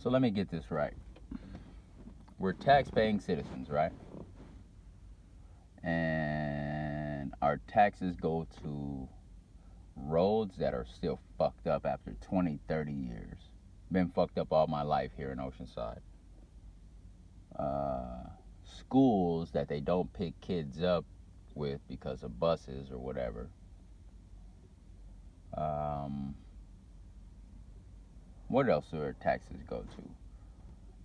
So let me get this right. We're tax-paying citizens, right? And our taxes go to roads that are still fucked up after 20, 30 years. Been fucked up all my life here in Oceanside. Schools that they don't pick kids up with because of buses or whatever. What else do our taxes go to?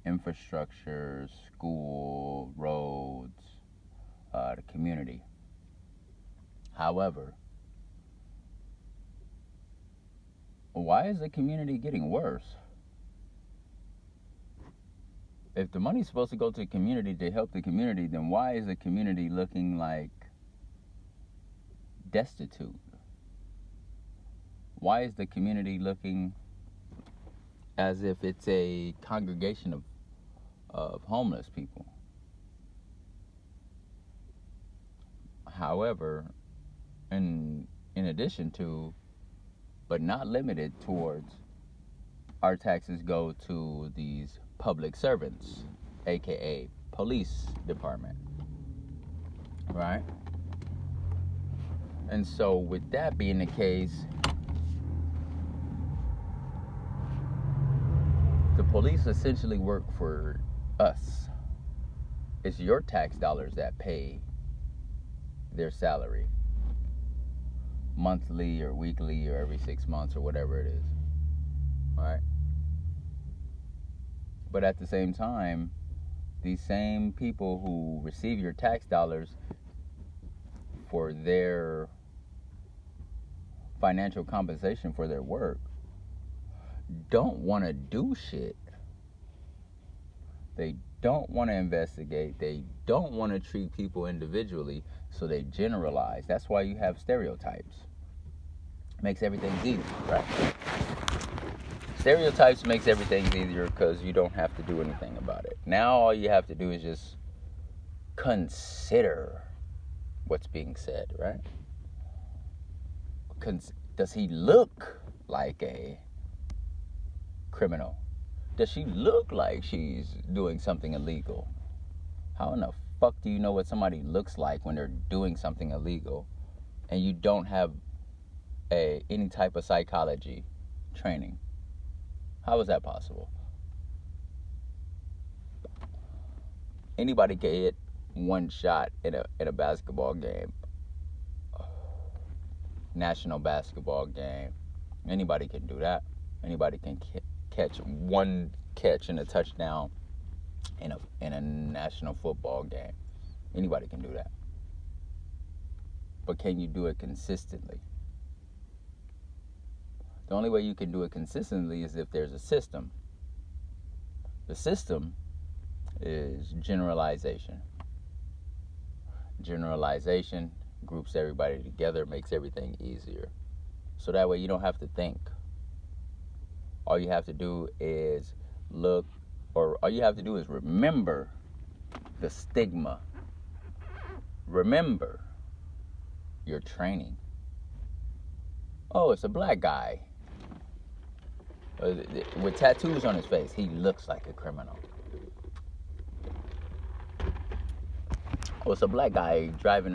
Infrastructure, school, roads, the community. However, why is the community getting worse? If the money's supposed to go to the community to help the community, then why is the community looking like destitute? Why is the community looking as if it's a congregation of homeless people? However, in addition to, but not limited towards, our taxes go to these public servants, aka police department, right? And so with that being the case, the police essentially work for us. It's your tax dollars that pay their salary, monthly or weekly or every 6 months or whatever it is, right? But at the same time, these same people who receive your tax dollars for their financial compensation for their work don't want to do shit. They don't want to investigate. They don't want to treat people individually, so they generalize. That's why you have stereotypes. Makes everything easy, right? Stereotypes makes everything easier because you don't have to do anything about it. Now all you have to do is just consider what's being said, right? Does he look like a criminal? Does she look like she's doing something illegal? How in the fuck do you know what somebody looks like when they're doing something illegal and you don't have any type of psychology training? How is that possible? Anybody can hit one shot in a basketball game, national basketball game. Anybody can do that. Anybody can catch one catch and a touchdown in a national football game. Anybody can do that. But can you do it consistently? The only way you can do it consistently is if there's a system. The system is generalization. Generalization groups everybody together, makes everything easier. So that way you don't have to think. All you have to do is look, or all you have to do is remember the stigma. Remember your training. Oh, it's a black guy with tattoos on his face. He looks like a criminal. Oh, it's a black guy driving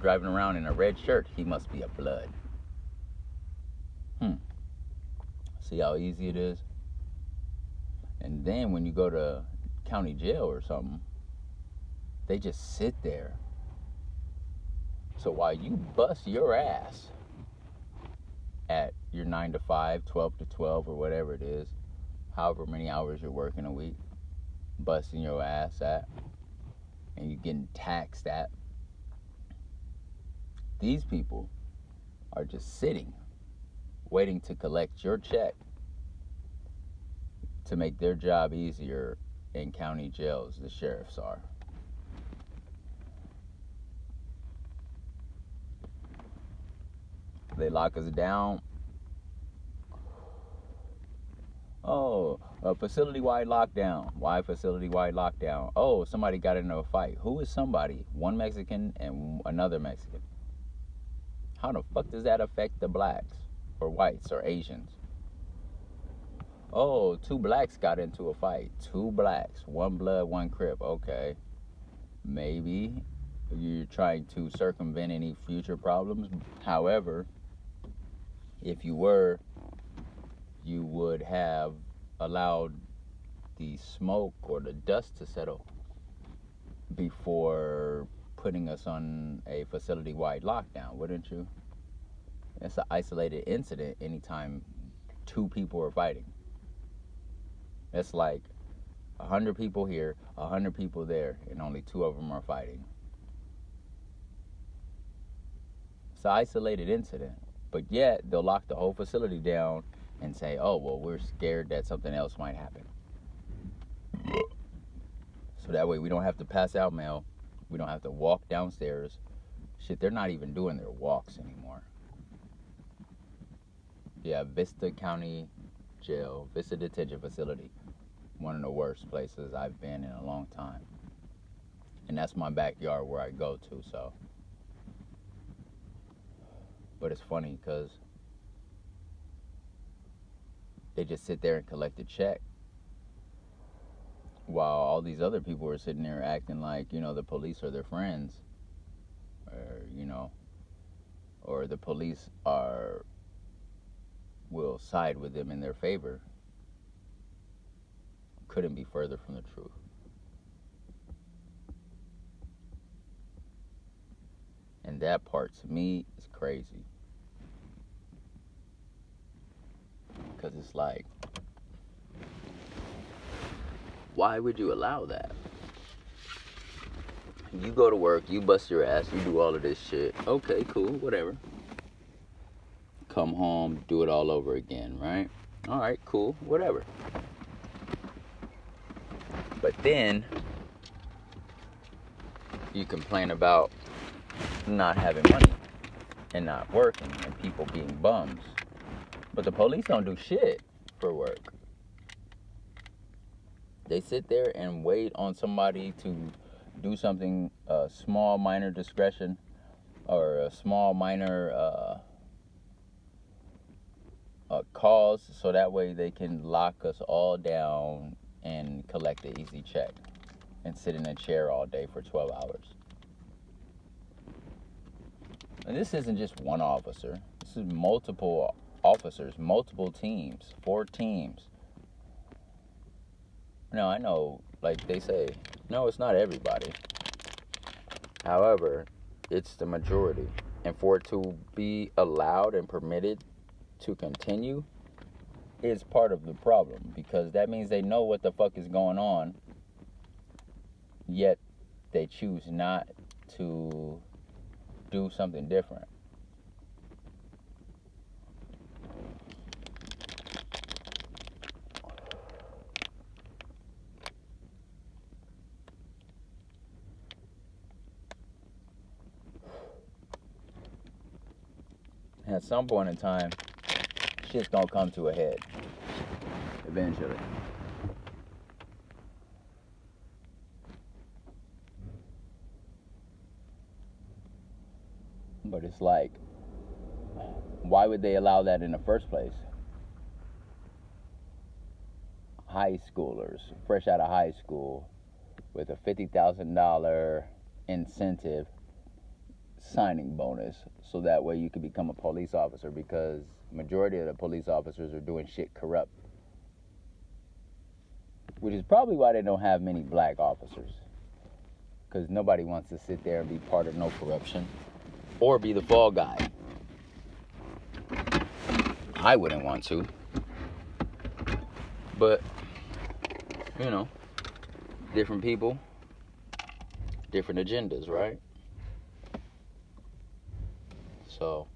around in a red shirt. He must be a blood. See how easy it is? And then when you go to county jail or something, they just sit there. So while you bust your ass at your 9 to 5, 12 to 12, or whatever it is, however many hours you're working a week, busting your ass at, and you're getting taxed at, these people are just sitting, waiting to collect your check to make their job easier in county jails, the sheriffs are. They lock us down. Oh, a facility-wide lockdown. Why facility-wide lockdown? Oh, somebody got into a fight. Who is somebody? One Mexican and another Mexican. How the fuck does that affect the blacks or whites or Asians? Oh, two blacks got into a fight. Two blacks. One blood, one crip. Okay. Maybe you're trying to circumvent any future problems. However, if you were, you would have allowed the smoke or the dust to settle before putting us on a facility-wide lockdown, wouldn't you? It's an isolated incident anytime two people are fighting. It's like 100 people here, 100 people there, and only two of them are fighting. It's an isolated incident, but yet they'll lock the whole facility down and say, oh, well, we're scared that something else might happen. So that way we don't have to pass out mail. We don't have to walk downstairs. Shit, they're not even doing their walks anymore. Yeah, Vista County Jail, Vista Detention Facility. One of the worst places I've been in a long time. And that's my backyard where I go to, so. But it's funny because they just sit there and collect a check while all these other people are sitting there acting like, the police are their friends. Or the police will side with them in their favor. Couldn't be further from the truth. And that part to me is crazy. Because it's like, why would you allow that? You go to work, you bust your ass, you do all of this shit. Okay, cool, whatever. Come home, do it all over again, right? All right, cool, whatever. But then you complain about not having money and not working and people being bums. But the police don't do shit for work. They sit there and wait on somebody to do something, a small minor discretion or a small minor cause, so that way they can lock us all down and collect an easy check and sit in a chair all day for 12 hours. And this isn't just one officer. This is multiple officers, multiple teams, 4 teams. Now, I know, like they say, no, it's not everybody. However, it's the majority. And for it to be allowed and permitted to continue is part of the problem, because that means they know what the fuck is going on, yet they choose not to do something different. At some point in time, shit's gonna come to a head. Eventually. But it's like, why would they allow that in the first place? High schoolers, fresh out of high school, with a $50,000 incentive signing bonus, so that way you could become a police officer, because majority of the police officers are doing shit corrupt, which is probably why they don't have many black officers, because nobody wants to sit there and be part of no corruption or be the fall guy. I wouldn't want to, but different people, different agendas, right? So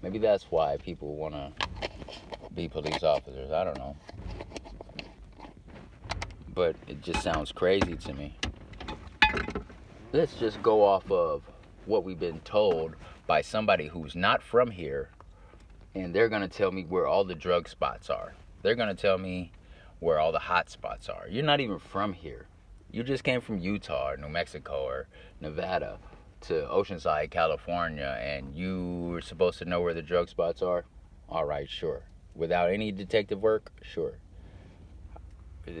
maybe that's why people want to be police officers. I don't know. But it just sounds crazy to me. Let's just go off of what we've been told by somebody who's not from here, and they're going to tell me where all the drug spots are. They're going to tell me where all the hot spots are. You're not even from here. You just came from Utah or New Mexico or Nevada to Oceanside, California, and you were supposed to know where the drug spots are? All right, sure. Without any detective work? Sure. It